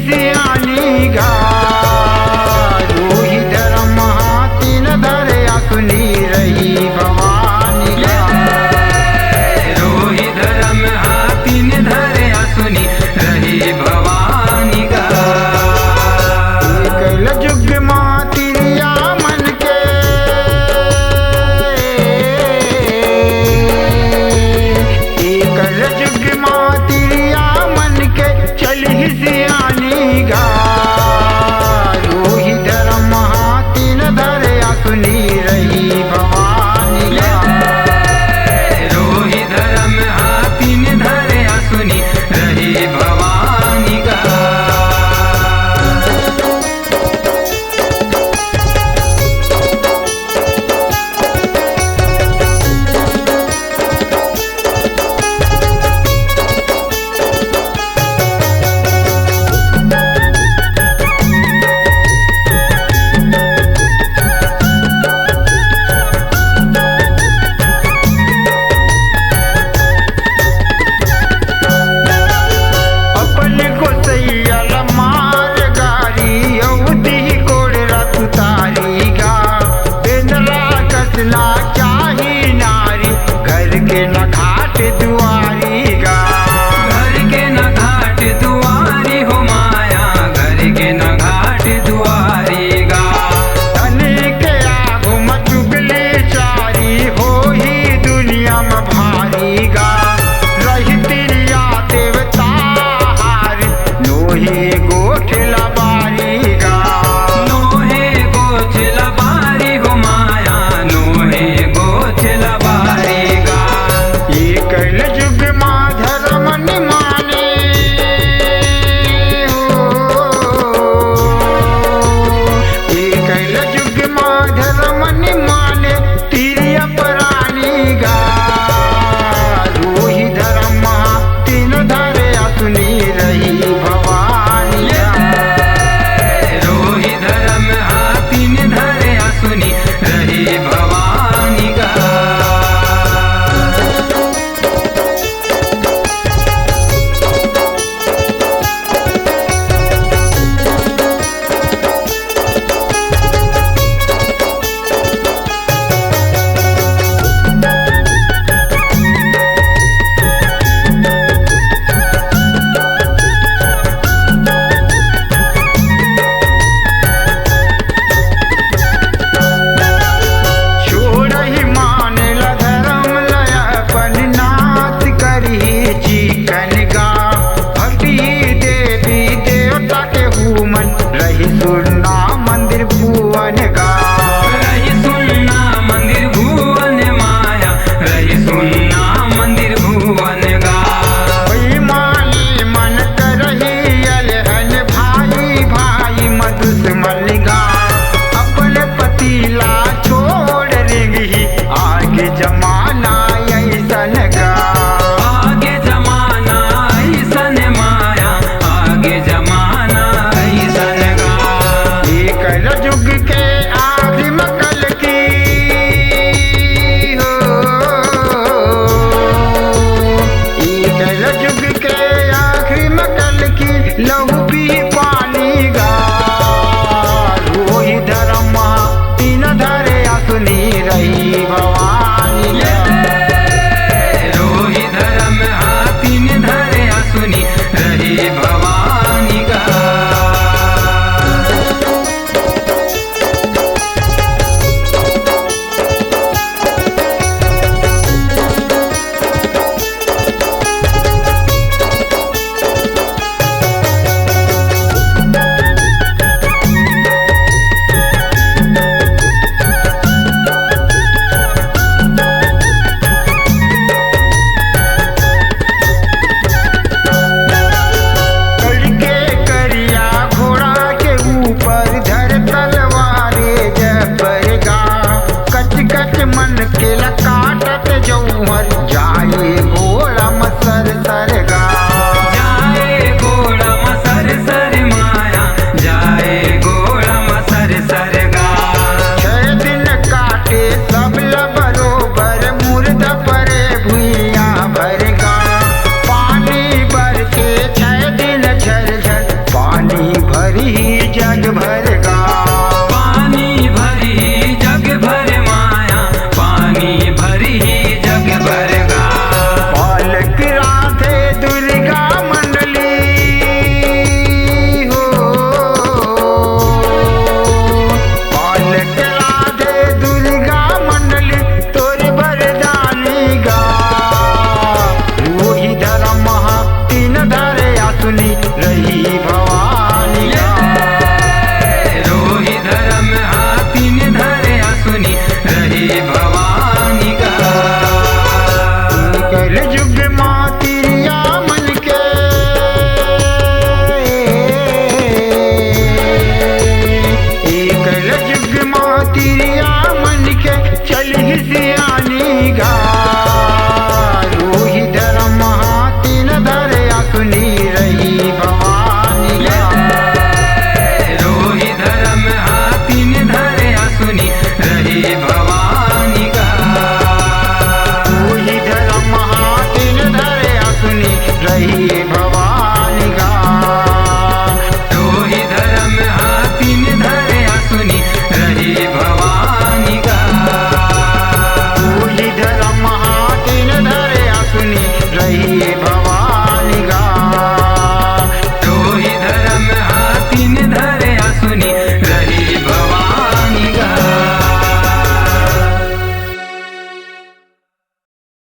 सियानी गा रोही धर्म हाथी न धरे सुनी रही भवानी गा रोही धर्म हाथी न धरे सुनी रही भवानी गा कल जुग मातिरिया मन के कल जुग मातिरिया मन के चली सियानी गा रोही धर्म हाथी न धरे सुनी रही भवानी गा रोही धर्म हाथी न धरे सुनी रही भवानी गा चाही नारी घर के न घाट दुआरी गा घर के न घाट दुआरी हो माया घर के न घाट दुआरी गा धन के आगू में चुगली चारी हो ही दुनिया में भारी गा रही तिरिया देवता हार लोही गोठला